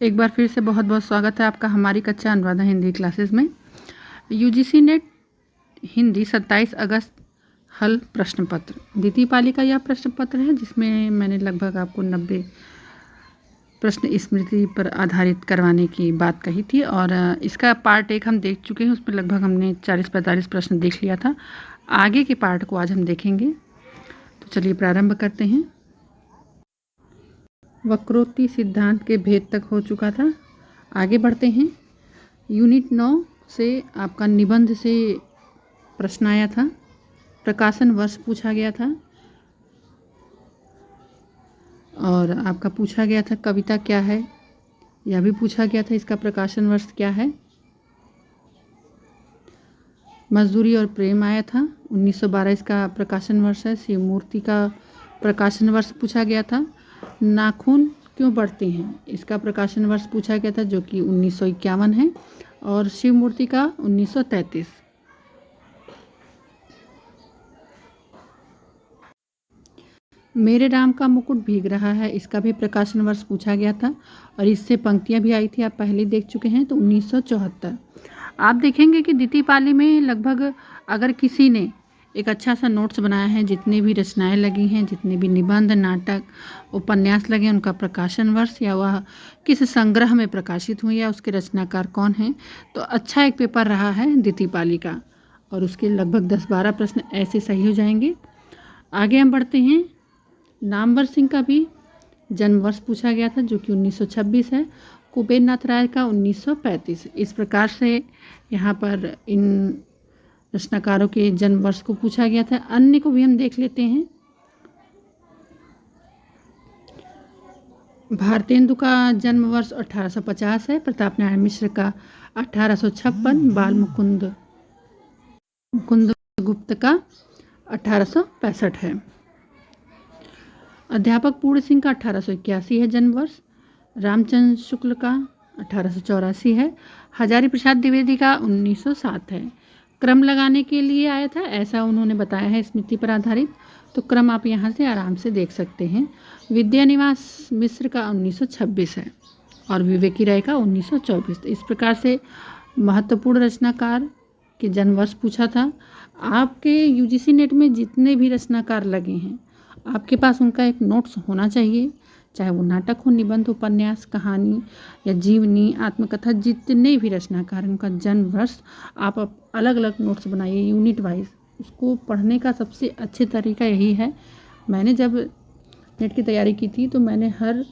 एक बार फिर से बहुत बहुत स्वागत है आपका हमारी कक्षा अनुराधा हिंदी क्लासेस में। यूजीसी नेट हिंदी 27 अगस्त हल प्रश्न पत्र द्वितीय पाली का यह प्रश्न पत्र है, जिसमें मैंने लगभग आपको 90 प्रश्न स्मृति पर आधारित करवाने की बात कही थी और इसका पार्ट 1 हम देख चुके हैं। उसमें लगभग हमने 40-45 प्रश्न देख लिया था। आगे के पार्ट को आज हम देखेंगे, तो चलिए प्रारंभ करते हैं। वक्रोक्ति सिद्धांत के भेद तक हो चुका था। आगे बढ़ते हैं। यूनिट 9 से आपका निबंध से प्रश्न आया था, प्रकाशन वर्ष पूछा गया था और आपका पूछा गया था कविता क्या है, यह भी पूछा गया था इसका प्रकाशन वर्ष क्या है। मजदूरी और प्रेम आया था, 1912 इसका प्रकाशन वर्ष है। शिव मूर्ति का प्रकाशन वर्ष पूछा गया था। नाखून क्यों बढ़ते हैं, इसका प्रकाशन वर्ष पूछा गया था, जो कि 1951 है। और शिव मूर्ति का 1933। मेरे राम का मुकुट भीग रहा है, इसका भी प्रकाशन वर्ष पूछा गया था और इससे पंक्तियां भी आई थी, आप पहले देख चुके हैं, तो 1974। आप देखेंगे कि द्वितीय पाली में लगभग अगर किसी ने एक अच्छा सा नोट्स बनाया है, जितने भी रचनाएं लगी हैं, जितने भी निबंध, नाटक, उपन्यास लगे, उनका प्रकाशन वर्ष या वह किस संग्रह में प्रकाशित हुए या उसके रचनाकार कौन हैं, तो अच्छा एक पेपर रहा है द्वितीय पाली का और उसके लगभग 10-12 प्रश्न ऐसे सही हो जाएंगे। आगे हम बढ़ते हैं। नामवर सिंह का भी जन्म वर्ष पूछा गया था, जो कि 1926 है। कुबेर नाथ राय का 1935। इस प्रकार से यहाँ पर इन रचनाकारों के जन्म वर्ष को पूछा गया था। अन्य को भी हम देख लेते हैं। भारतेंदु का जन्म वर्ष 1850 है। प्रताप नारायण मिश्र का 1856। बाल मुकुंद गुप्त का 1865 है। अध्यापक पूर्ण सिंह का 1881 है जन्म वर्ष। रामचंद्र शुक्ल का 1884 है। हजारी प्रसाद द्विवेदी का 1907 है। क्रम लगाने के लिए आया था, ऐसा उन्होंने बताया है स्मृति पर आधारित, तो क्रम आप यहाँ से आराम से देख सकते हैं। विद्यानिवास मिश्र का 1926 है और विवेकी राय का 1924। इस प्रकार से महत्वपूर्ण रचनाकार के जन्म वर्ष पूछा था। आपके यूजीसी नेट में जितने भी रचनाकार लगे हैं, आपके पास उनका एक नोट्स होना चाहिए, चाहे वो नाटक हो, निबंध, उपन्यास, कहानी या जीवनी, आत्मकथा, जितने भी रचनाकार उनका जन्म वर्ष आप अलग अलग नोट्स बनाइए यूनिट वाइज। उसको पढ़ने का सबसे अच्छे तरीका यही है। मैंने जब नेट की तैयारी की थी तो मैंने हर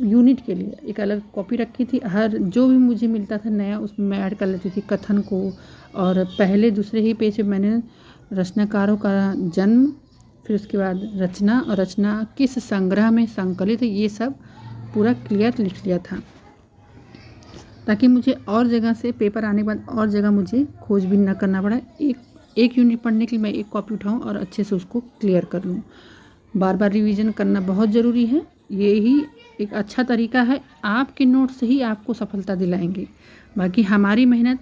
यूनिट के लिए एक अलग कॉपी रखी थी। हर जो भी मुझे मिलता था नया, उसमें मैं ऐड कर लेती थी कथन को, और पहले दूसरे ही पेज पे मैंने रचनाकारों का जन्म, फिर उसके बाद रचना और रचना किस संग्रह में संकलित है, ये सब पूरा क्लियर लिख लिया था, ताकि मुझे और जगह से पेपर आने के बाद और जगह मुझे खोजबीन न करना पड़ा। एक यूनिट पढ़ने के लिए मैं एक कॉपी उठाऊं और अच्छे से उसको क्लियर कर लूं। बार बार रिवीजन करना बहुत ज़रूरी है। यही एक अच्छा तरीका है, आपके नोट से ही आपको सफलता दिलाएंगे। बाकी हमारी मेहनत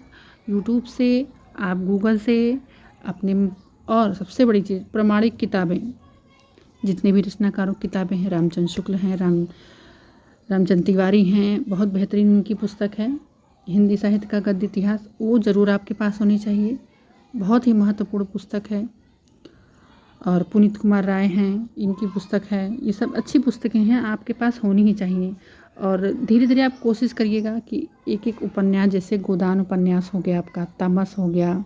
यूट्यूब से, आप गूगल से, अपने, और सबसे बड़ी चीज़ प्रमाणिक किताबें, जितने भी रचनाकारों की किताबें हैं, रामचंद्र शुक्ल हैं, रामचंद्र तिवारी हैं, बहुत बेहतरीन उनकी पुस्तक है। हिंदी साहित्य का गद्य इतिहास, वो ज़रूर आपके पास होनी चाहिए, बहुत ही महत्वपूर्ण पुस्तक है। और पुनीत कुमार राय हैं, इनकी पुस्तक है। ये सब अच्छी पुस्तकें हैं, आपके पास होनी ही चाहिए। और धीरे धीरे आप कोशिश करिएगा कि एक एक उपन्यास, जैसे गोदान उपन्यास हो गया आपका, तमस हो गया,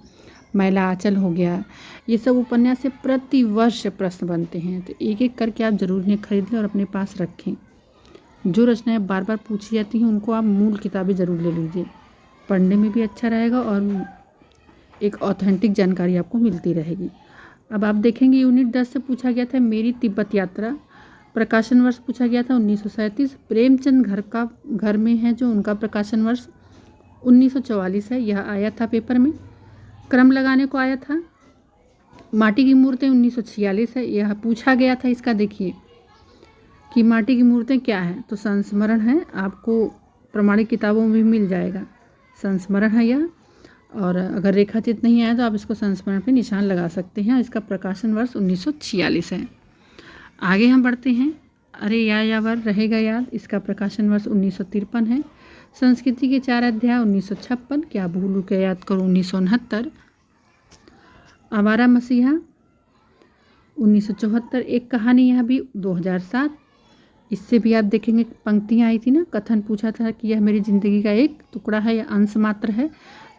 मैला आंचल हो गया, ये सब उपन्यास से प्रति वर्ष प्रश्न बनते हैं, तो एक एक करके आप जरूर इन्हें खरीद लें और अपने पास रखें। जो रचनाएं बार बार पूछी जाती हैं उनको आप मूल किताबें ज़रूर ले लीजिए, पढ़ने में भी अच्छा रहेगा और एक ऑथेंटिक जानकारी आपको मिलती रहेगी। अब आप देखेंगे यूनिट 10 से पूछा गया था मेरी तिब्बत यात्रा, प्रकाशन वर्ष पूछा गया था 1937। प्रेमचंद घर में है जो, उनका प्रकाशन वर्ष 1944 है, यह आया था पेपर में। क्रम लगाने को आया था। माटी की मूर्तें 1946 है, यह पूछा गया था। इसका देखिए कि माटी की मूर्तें क्या है, तो संस्मरण है, आपको प्रमाणिक किताबों में भी मिल जाएगा, संस्मरण है यह। और अगर रेखाचित्र नहीं आया तो आप इसको संस्मरण पे निशान लगा सकते हैं। इसका प्रकाशन वर्ष 1946 है। आगे हम बढ़ते हैं। अरे यायावर रहेगा याद, इसका प्रकाशन वर्ष 1953 है। संस्कृति के 4 अध्याय 1956, क्या भूलू क्या याद करूँ 1969। आवारा मसीहा 1974, एक कहानी यह भी 2007। इससे भी आप देखेंगे पंक्तियाँ आई थी ना, कथन पूछा था कि यह मेरी ज़िंदगी का एक टुकड़ा है या अंश मात्र है,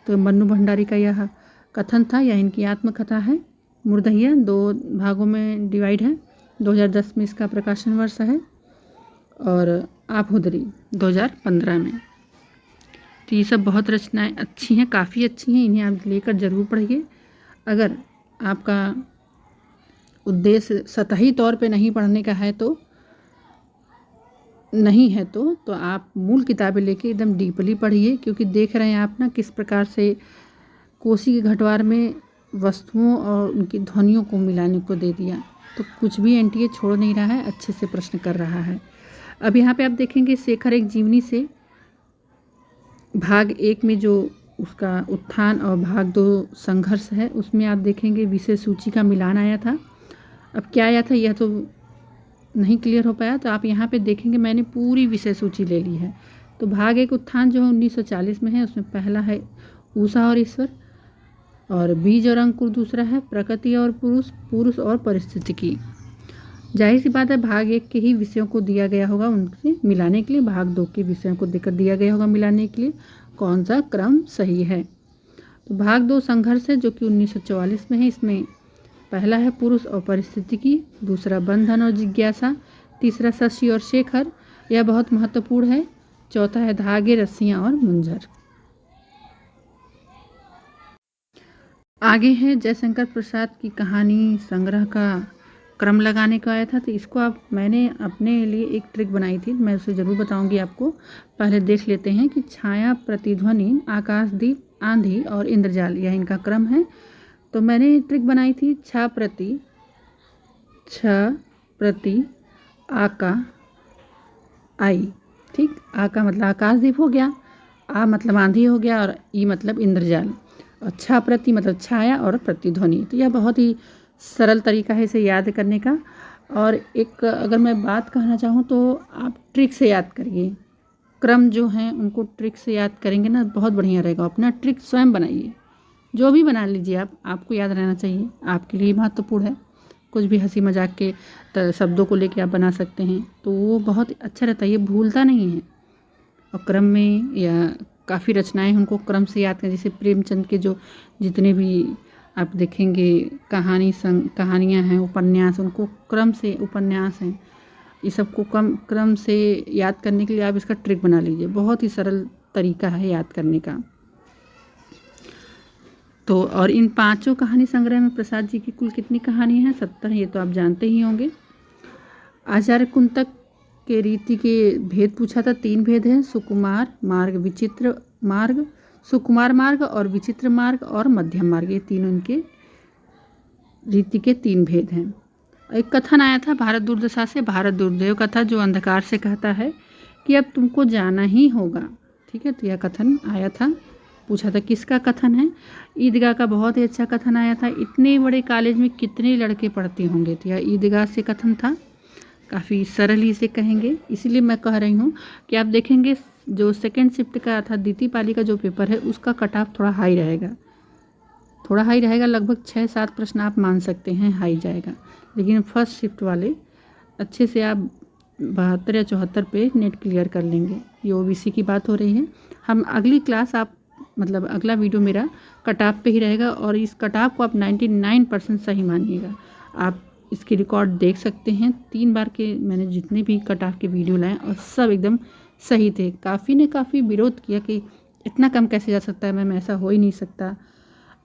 तो मन्नू भंडारी का यह कथन था। यह इनकी आत्मकथा है। मुर्दहिया 2 भागों में डिवाइड है। 2010 में इसका प्रकाशन वर्ष है और आप हुदरी 2015 में। तो ये सब बहुत रचनाएं अच्छी हैं, काफ़ी अच्छी हैं, इन्हें आप लेकर ज़रूर पढ़िए। अगर आपका उद्देश्य सतही तौर पे नहीं पढ़ने का है तो आप मूल किताबें लेके एकदम डीपली पढ़िए, क्योंकि देख रहे हैं आप ना किस प्रकार से कोसी के घटवार में वस्तुओं और उनकी ध्वनियों को मिलाने को दे दिया। तो कुछ भी एनटीए छोड़ नहीं रहा है, अच्छे से प्रश्न कर रहा है। अब यहाँ पे आप देखेंगे शेखर एक जीवनी से भाग 1 में जो उसका उत्थान और भाग 2 संघर्ष है, उसमें आप देखेंगे विषय सूची का मिलान आया था। अब क्या आया था यह तो नहीं क्लियर हो पाया, तो आप यहाँ पे देखेंगे मैंने पूरी विषय सूची ले ली है। तो भाग 1 उत्थान जो है 1940 में है, उसमें पहला है ऊषा और ईश्वर, और बीज और अंकुर दूसरा है प्रकृति और पुरुष और परिस्थितिकी। जाहिर सी बात है भाग 1 के ही विषयों को दिया गया होगा उनसे मिलाने के लिए, भाग 2 के विषयों को देकर दिया गया होगा मिलाने के लिए, कौन सा क्रम सही है। तो भाग 2 संघर्ष है जो कि 1944 में है। इसमें पहला है पुरुष और परिस्थितिकी, दूसरा बंधन और जिज्ञासा, तीसरा शशि और शेखर, यह बहुत महत्वपूर्ण है, चौथा है धागे रस्सियाँ और मुंजर। आगे है जयशंकर प्रसाद की कहानी संग्रह का क्रम लगाने का आया था। तो इसको मैंने अपने लिए एक ट्रिक बनाई थी, मैं उसे ज़रूर बताऊंगी आपको। पहले देख लेते हैं कि छाया, प्रतिध्वनि, आकाशदीप, आंधी और इंद्रजाल, यह इनका क्रम है। तो मैंने ट्रिक बनाई थी छ प्रति आका आई। ठीक, आका मतलब आकाशदीप हो गया, आ मतलब आंधी हो गया, और ई मतलब इंद्रजाल, और छ प्रति मतलब छाया और प्रतिध्वनि। तो यह बहुत ही सरल तरीका है इसे याद करने का। और एक अगर मैं बात कहना चाहूँ तो आप ट्रिक से याद करिए, क्रम जो हैं उनको ट्रिक से याद करेंगे ना बहुत बढ़िया रहेगा। अपना ट्रिक स्वयं बनाइए, जो भी बना लीजिए आपको याद रहना चाहिए, आपके लिए महत्वपूर्ण है। कुछ भी हंसी मजाक के शब्दों को लेके आप बना सकते हैं, तो वो बहुत अच्छा रहता है, ये भूलता नहीं है। और क्रम में या काफ़ी रचनाएं उनको क्रम से याद करें, जैसे प्रेमचंद के जो जितने भी आप देखेंगे कहानियाँ हैं, उपन्यास, उनको क्रम से, उपन्यास हैं, ये सबको क्रम से याद करने के लिए आप इसका ट्रिक बना लीजिए, बहुत ही सरल तरीका है याद करने का। तो और इन 5 कहानी संग्रह में प्रसाद जी की कुल कितनी कहानियाँ हैं? 70, ये तो आप जानते ही होंगे। आचार्य कुंतक के रीति के भेद पूछा था, 3 भेद हैं, सुकुमार मार्ग, विचित्र मार्ग, सुकुमार मार्ग और विचित्र मार्ग और मध्यम मार्ग, ये तीनों इनके रीति के 3 भेद हैं। एक कथन आया था भारत दुर्दशा से, भारत दुर्दैव कथा, जो अंधकार से कहता है कि अब तुमको जाना ही होगा। ठीक है, तो यह कथन आया था, पूछा था किसका कथन है? ईदगाह का बहुत ही अच्छा कथन आया था। इतने बड़े कॉलेज में कितने लड़के पढ़ते होंगे, तो यह ईदगाह से कथन था, काफ़ी सरल ही से कहेंगे, इसीलिए मैं कह रही हूँ कि आप देखेंगे जो सेकंड शिफ्ट का था द्वितीय पाली का जो पेपर है उसका कट ऑफ थोड़ा हाई रहेगा, लगभग 6-7 प्रश्न आप मान सकते हैं हाई जाएगा। लेकिन फर्स्ट शिफ्ट वाले अच्छे से आप 72 या 74 पे नेट क्लियर कर लेंगे। ये ओबीसी की बात हो रही है। हम अगली क्लास अगला वीडियो मेरा कट ऑफ पे ही रहेगा, और इस कट ऑफ को आप 99% सही मानिएगा। आप इसकी रिकॉर्ड देख सकते हैं, 3 बार के मैंने जितने भी कट ऑफ के वीडियो लाए और सब एकदम सही थे। काफ़ी ने काफ़ी विरोध किया कि इतना कम कैसे जा सकता है मैम, ऐसा हो ही नहीं सकता,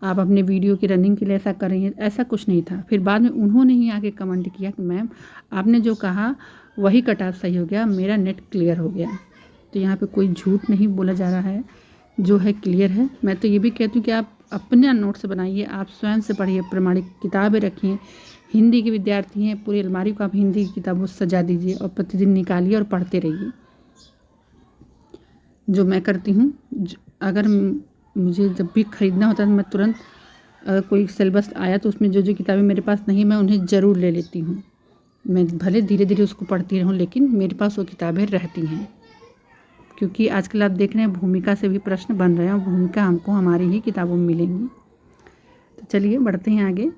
आप अपने वीडियो की रनिंग के लिए ऐसा कर रही हैं। ऐसा कुछ नहीं था। फिर बाद में उन्होंने ही आके कमेंट किया कि मैम आपने जो कहा वही कट ऑफ सही हो गया, मेरा नेट क्लियर हो गया। तो यहाँ पे कोई झूठ नहीं बोला जा रहा है, जो है क्लियर है। मैं तो ये भी कहती हूँ कि आप अपने नोट्स बनाइए, आप स्वयं से पढ़िए, प्रमाणिक किताबें रखिए। हिंदी के विद्यार्थी हैं, पूरी अलमारी को आप हिंदी की किताबों से सजा दीजिए और प्रतिदिन निकालिए और पढ़ते रहिए, जो मैं करती हूँ। अगर मुझे जब भी ख़रीदना होता है तो मैं तुरंत, अगर कोई सिलेबस आया तो उसमें जो जो किताबें मेरे पास नहीं मैं उन्हें ज़रूर ले लेती हूँ। मैं भले धीरे धीरे उसको पढ़ती रहूँ, लेकिन मेरे पास वो किताबें रहती हैं, क्योंकि आजकल आप देख रहे हैं भूमिका से भी प्रश्न बन रहे हैं और भूमिका हमको हमारी ही किताबों में मिलेंगी। तो चलिए बढ़ते हैं आगे।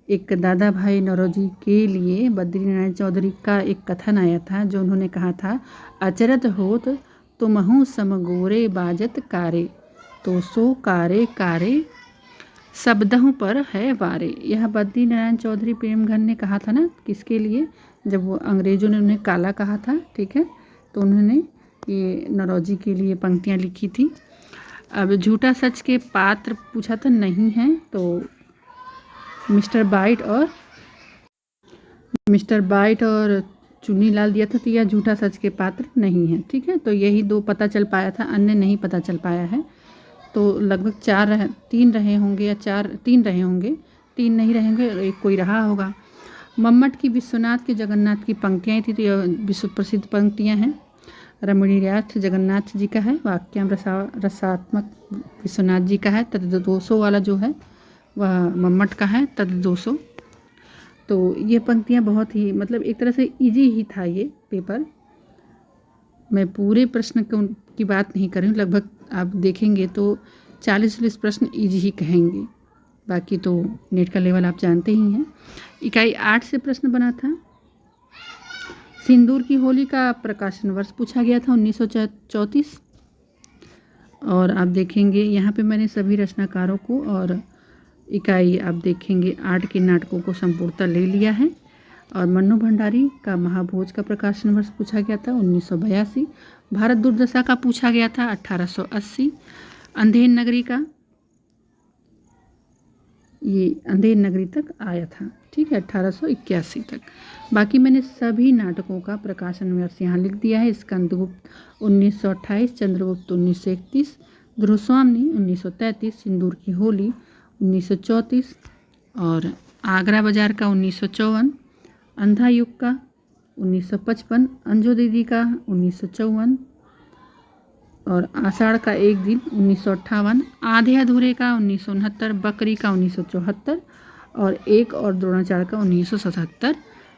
एक दादा भाई नौरोजी के लिए बद्रीनारायण चौधरी का एक कथन आया था, जो उन्होंने कहा था, अचरत होत तुमहु समगोरे बाजत कारे, तो सो कारे कारे शब्दों पर है वारे। यह बद्रीनारायण चौधरी प्रेमघन ने कहा था ना, किसके लिए, जब वो अंग्रेज़ों ने उन्हें काला कहा था, ठीक है, तो उन्होंने ये नौरोजी के लिए पंक्तियाँ लिखी थी। अब झूठा सच के पात्र पूछा था, नहीं है, तो मिस्टर बाइट और चुन्नीलाल दिया था, तो यह झूठा सच के पात्र नहीं है, ठीक है। तो यही 2 पता चल पाया था, अन्य नहीं पता चल पाया है। तो लगभग 3 रहे होंगे या 3 रहे होंगे, 3 नहीं रहेंगे, एक कोई रहा होगा। मम्मट की विश्वनाथ के जगन्नाथ की पंक्तियाँ थी, तो यह विश्व प्रसिद्ध पंक्तियाँ हैं। रमणीयार्थ जगन्नाथ जी का है, वाक्याम रसात्मक विश्वनाथ जी का है, तद 200 वाला जो है वह मम्मट का है, तद 200। तो ये पंक्तियाँ बहुत ही मतलब एक तरह से इजी ही था ये पेपर। मैं पूरे प्रश्न की बात नहीं कर रही हूँ, लगभग आप देखेंगे तो 40-40 प्रश्न इजी ही कहेंगे, बाकी तो नेट का लेवल आप जानते ही हैं। इकाई 8 से प्रश्न बना था। सिंदूर की होली का प्रकाशन वर्ष पूछा गया था 1934। और आप देखेंगे यहाँ पे मैंने सभी रचनाकारों को और इकाई आप देखेंगे 8 के नाटकों को संपूर्णतः ले लिया है। और मन्नू भंडारी का महाभोज का प्रकाशन वर्ष पूछा गया था 1982। भारत दुर्दशा का पूछा गया था 1880। अंधेर नगरी का, ये अंधेर नगरी तक आया था, ठीक है, 1881 तक। बाकी मैंने सभी नाटकों का प्रकाशन वर्ष यहाँ लिख दिया है। स्कंदगुप्त 1928, चंद्रगुप्त 1931, ध्रुवस्वामिनी 1933, सिंदूर की होली 1934 और आगरा बाजार का 1954, अंधा युग का 1955, अंजू दीदी का 1954 और आषाढ़ का एक दिन 1958, आधे अधूरे का 1969, बकरी का 1974 और एक और द्रोणाचार्य का 1977,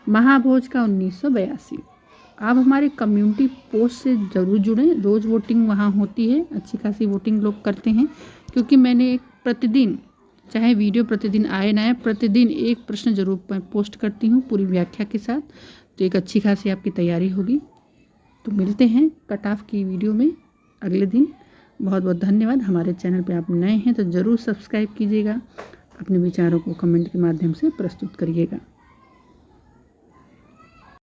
महाभोज का 1982। आप हमारे कम्युनिटी पोस्ट से ज़रूर जुड़ें, रोज़ वोटिंग वहाँ होती है, अच्छी खासी वोटिंग लोग करते हैं, क्योंकि मैंने एक प्रतिदिन, चाहे वीडियो प्रतिदिन आए ना आए, प्रतिदिन एक प्रश्न जरूर पोस्ट करती हूँ पूरी व्याख्या के साथ, तो एक अच्छी खासी आपकी तैयारी होगी। तो मिलते हैं कट ऑफ की वीडियो में अगले दिन। बहुत बहुत धन्यवाद। हमारे चैनल पे आप नए हैं तो ज़रूर सब्सक्राइब कीजिएगा, अपने विचारों को कमेंट के माध्यम से प्रस्तुत करिएगा।